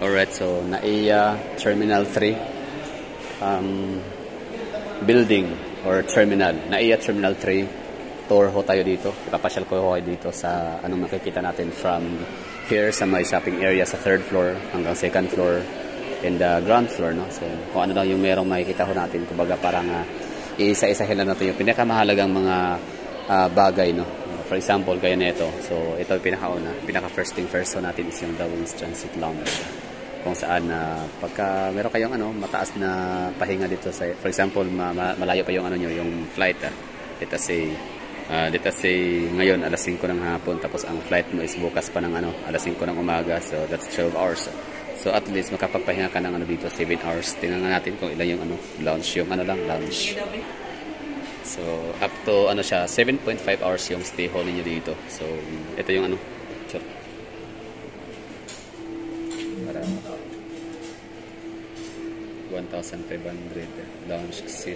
Alright, so NAIA Terminal 3 building or terminal. NAIA Terminal 3. Tour ho tayo dito. Ipapasyal ko ho kayo dito sa anong makikita natin from here sa may shopping area sa 3rd floor hanggang 2nd floor and the ground floor, no? So, kung ano lang yung merong makikita ho natin. Kumbaga parang isa-isahin lang natin yung pinakamahalagang mga bagay, no? For example, gaya nito. So, ito yung pinakauna. Pinaka-first thing first ho natin is yung The Wings Transit Lounge. Kung saan pagka meron kayong mataas na pahinga dito sa, for example, malayo pa yung yung flight. Let us say ngayon alas 5 ng hapon, tapos ang flight mo is bukas pa ng alas 5 ng umaga. So that's 12 hours. So at least makapagpahinga ka ng dito 7 hours. Tingnan natin kung ilan yung lounge, yung lounge. So up to siya 7.5 hours yung stay hall niyo dito. So ito yung picture. Para 1,500 lounge seat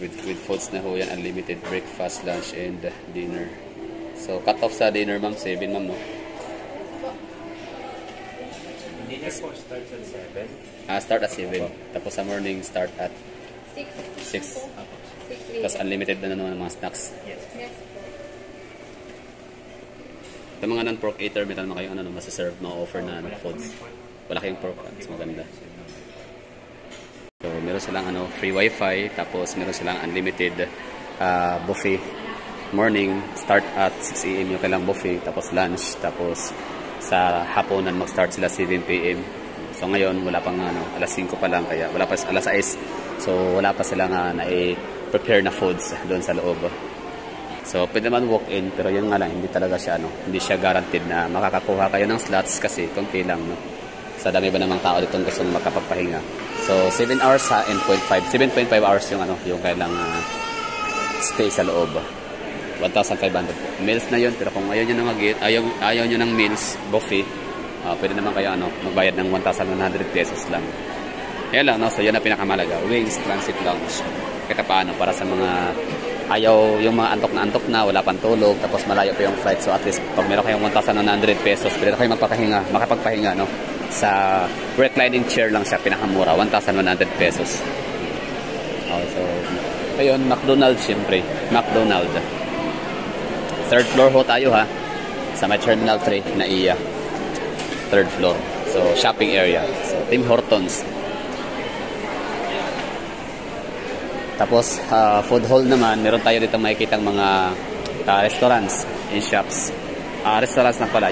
with foods na ho yan, unlimited breakfast, lunch and dinner. So cut off sa dinner ma'am 7 ma'am, no? Dinner po starts at 7. Start at 7, tapos sa morning start at 6. Tapos unlimited na naman ng mga snacks. Yes. Sa mga non-pork eater, meron naman kayong masaserve, mga offer na foods. Wala kayong pork, mas maganda. So, meron silang free wifi, tapos meron silang unlimited buffet. Morning, start at 6 AM yung kailang buffet, tapos lunch, tapos sa haponan mag-start sila 7 PM. So ngayon, wala pang alas 5 pa lang, kaya wala pa alas 6. So wala pa silang na-prepare na foods doon sa loob. So, pwede naman walk-in, pero yun nga lang, hindi talaga siya, hindi siya guaranteed na makakakuha kayo ng slots kasi konti lang, no? Sa dami ba namang tao ditong gusto makapagpahinga. So, 7 hours and 7.5 hours yung kailang stay sa loob. 1,500 po. Meals na yun, pero kung ayaw nyo ng meals, buffet, pwede naman kayo magbayad ng 1,100 pesos lang. Yan lang, no? So, yan ang pinakamalaga. Wings Transit Lounge. Kaya paano, para sa mga ayaw yung mga antok na wala pang tulog, tapos malayo pa yung flight. So at least pag meron kayong 1,100 pesos, pwede kayo makapagpahinga sa reclining chair lang siya, pinakamura, 1,100 pesos. So ayun, McDonald's syempre, McDonald's. 3rd floor ho tayo sa may Terminal 3 NAIA. 3rd floor. So shopping area. So Tim Hortons. Tapos, food hall naman, meron tayo dito makikitang mga restaurants and shops. Restaurants na pala,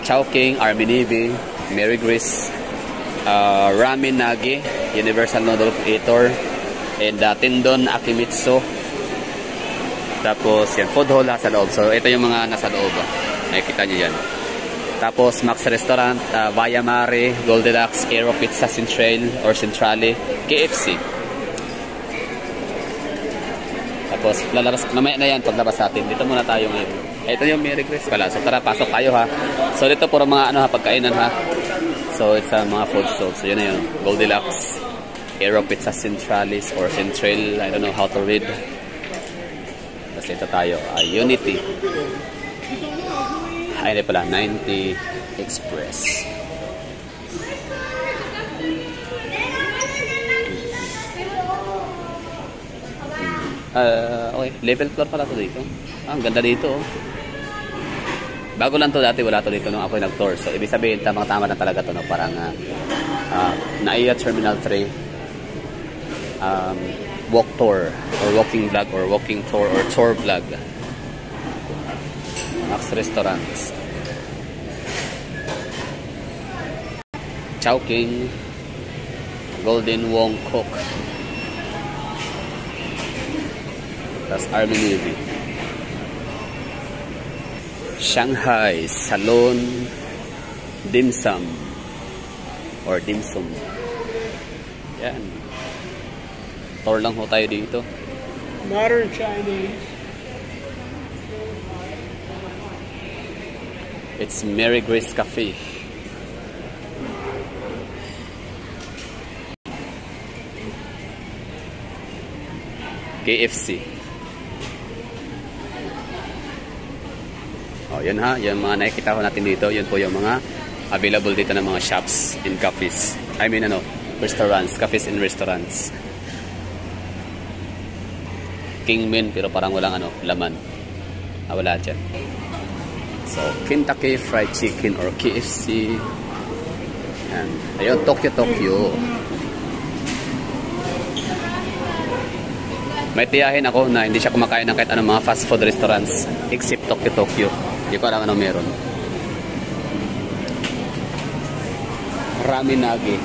Chowking, Army Navy, Mary Grace, Ramen Nagi, Universal Noodle Creator, and Tindon Akimitsu. Tapos, yan, food hall sa loob. So, ito yung mga nasa loob. Nakikita nyo yan. Tapos, Max Restaurant, Via Mare, Goldilocks, Aero Pizza Centrale, KFC. Tapos, mamaya na yan paglabas natin. Dito muna tayo ngayon. Ito yung Mary Grace pala. So, tara, pasok tayo So, dito puro mga pagkainan So, it's mga food stalls. So, yun na yun. Goldilocks, Aero Pizza Centralis or Central. I don't know how to read. Tapos, ito tayo. Unity. Hindi pala. 90 Express. Okay, level floor pala to dito. Ang ganda dito. Bago lang to, dati wala to dito nung ako nag-tour. So, ibig sabihin, tamang-tama na talaga to, no? Parang NAIA Terminal 3 walk tour or walking vlog or walking tour or tour vlog. Max Restaurants. Chowking, Golden Wong Cook. That's Army Navy. Shanghai Salon Dim Sum or Dim Sum. Yan. Tour lang ho tayo dito. Modern Chinese. It's Mary Grace Cafe. KFC. Oh, yun ha, yung mga nakikita ko natin dito, yun po yung mga available dito ng mga shops and cafes. I mean, restaurants, cafes and restaurants. Kingmin, pero parang walang laman. Wala dyan. So, Kentucky Fried Chicken or KFC. Yan. Ayun, Tokyo. May tiyahin ako na hindi siya kumakain ng kahit anong mga fast food restaurants except Tokyo. Hindi ko alam ano meron. Ramen nagi.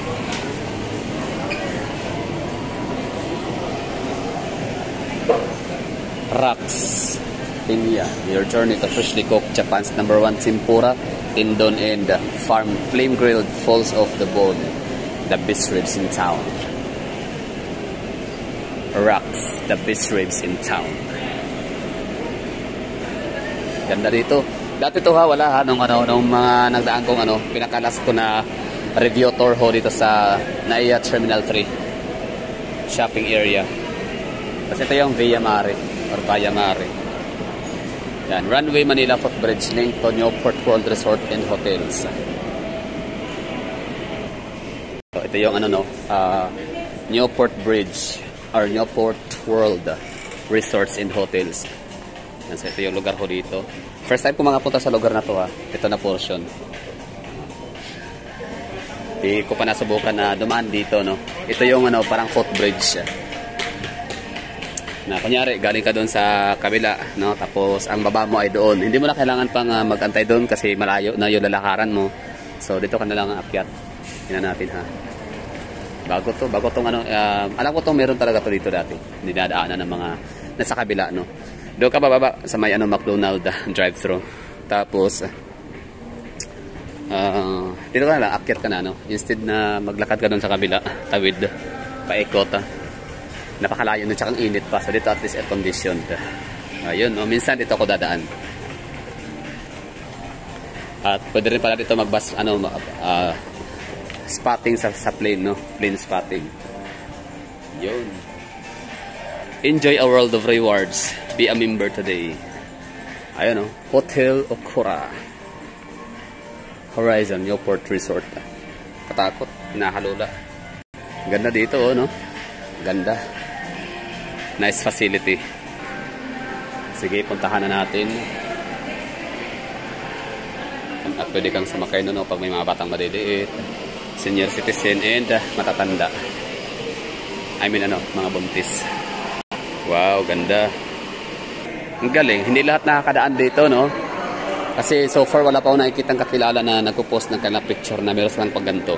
Rocks. Pinya. Your journey to freshly cooked Japan's #1 tempura, tendon and farm flame grilled falls off the bone. The best ribs in town. Rocks. The best ribs in town. Ganda dito. Dati to wala nung mga nagdaan kong pinakalas ko na review tour ho dito sa NAIA Terminal 3 shopping area. Kasi ito yung Via Mare or Via Mare. Yan, Runway Manila Footbridge link to Newport World Resort and Hotels. So, ito yung Newport Bridge or Newport World Resorts and Hotels. Yan, so ito yung lugar ko dito. First time ko punta sa lugar na to Ito na portion. Hindi ko pa nasubukan na dumaan dito, no. Ito yung parang footbridge. Na kunyari galing ka doon sa kabila, no, tapos ang baba mo ay doon. Hindi mo na kailangan pang magantay doon kasi malayo na yung lalakaran mo. So dito ka na lang aakyat. Tingnan natin bago tong alam ko tong meron talaga to dito dati. Dinadaanan ng mga nasa kabila, no. Doon ka bababa sa may McDonald drive-thru. Tapos dito ka na lang aakyat ka na, no. Instead na maglakad ka doon sa kabila, tawid, paikot. Napakalayo nun, tsaka ang init pa. So dito at least air conditioned. Ayun, minsan dito ako dadaan. At pwede rin pala dito magbas spotting sa plane, no? Plane spotting. Yun. Enjoy a world of rewards. Be a member today. Ayun, no? Hotel Okura. Horizon Newport Resort. Katakot, hinahalula. Ganda dito, no? Ganda. Nice facility. Sige, puntahan na natin. At pwede kang sumakay doon pag may mga batang madiliit, senior citizen, and matatanda. I mean mga buntis. Wow, ganda. Ang galing. Hindi lahat nakakadaan dito, no? Kasi so far wala pa akong nakikitang kakilala na nagpo-post ng kanilang picture na meron silang pagganto.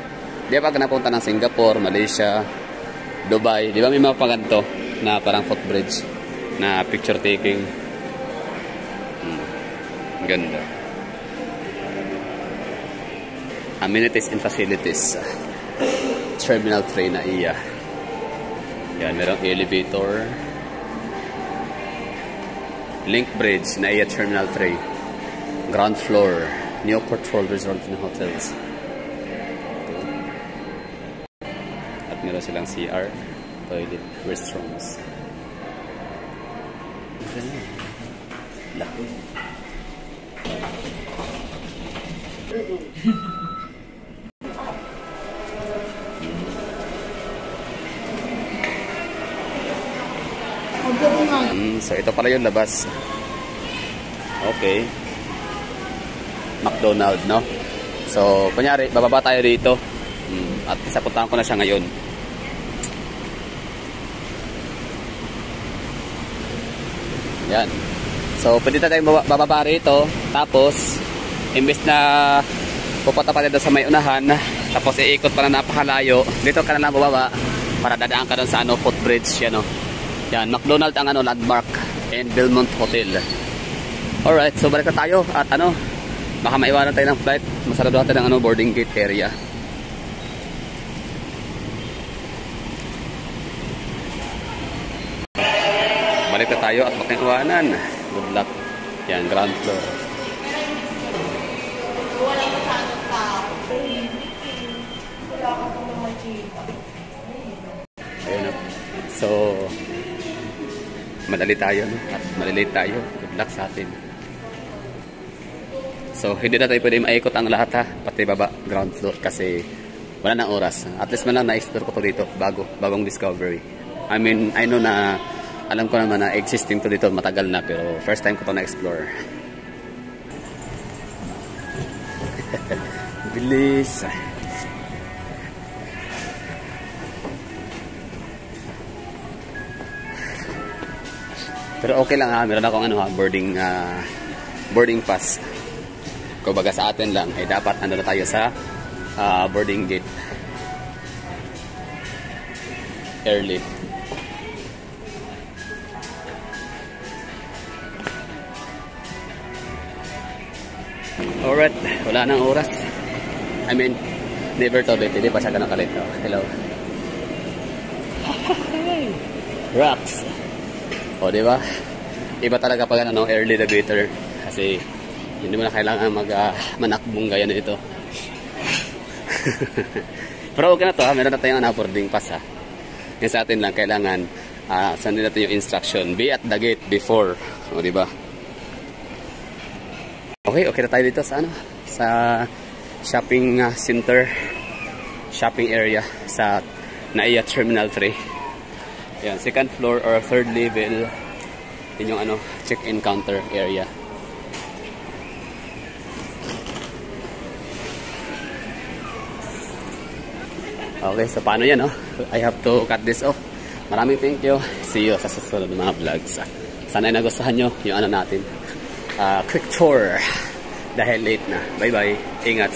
Di ba pag napunta ng Singapore, Malaysia, Dubai, di ba may mga paganto na parang footbridge na picture taking. Ganda. Amenities and facilities. Terminal 3 NAIA. Yan, merong elevator. Link Bridge, NAIA Terminal 3. Ground floor, Newport World Resort and Hotels. At meron silang CR, toilet, restrooms. Laki. So ito pala yung labas. Okay. McDonald, no? So, kunyari, bababa tayo dito. At isapuntahan ko na siya ngayon. Yan. So, pwede tayong bababa rito. Tapos, imbes na pupunta pa dito sa may unahan, tapos iikot pa na napakalayo, dito ka na lang bababa para dadaan ka doon sa footbridge, yan, no? Yan, McDonald ang landmark and Belmont Hotel. Alright, so balik na tayo at baka maiwanan tayo ng flight. Masarado natin ng boarding gate area. Balik na tayo at baka iwanan. Good luck. Yan, ground floor. Ayun, so madali tayo, no? At malilate tayo. Good luck sa atin. So, hindi na tayo pwede maikot ang lahat ha, pati baba, ground floor, kasi wala nang oras. At least man lang na-explore ko to dito, bagong discovery. I mean, I know na, alam ko naman na existing to dito, matagal na, pero first time ko to na-explore. Bilis. Pero okay lang ha, meron akong boarding pass. Kumbaga sa atin lang, ay dapat na tayo sa boarding gate. Early. Alright, wala nang oras. I mean, never to bet, hindi pa siya ganun kalit. Oh, hello. Rocks. O, diba? Iba talaga pag early the greater. Kasi, hindi mo na kailangan manakbong gaya na ito. Pero okay na to ha, meron na tayong boarding pass ha. Yung sa atin lang, kailangan sundin natin yung instruction. Be at the gate before. O, diba? Okay na tayo dito sa sa shopping center, shopping area sa NAIA Terminal 3. Yan, second floor or third level. Yun yung check-in counter area. Okay, so paano yan, I have to cut this off. Maraming thank you. See you sa susunod ng mga vlogs. Sana ay nagustuhan nyo yung natin. Quick tour. Dahil late na. Bye-bye. Ingat.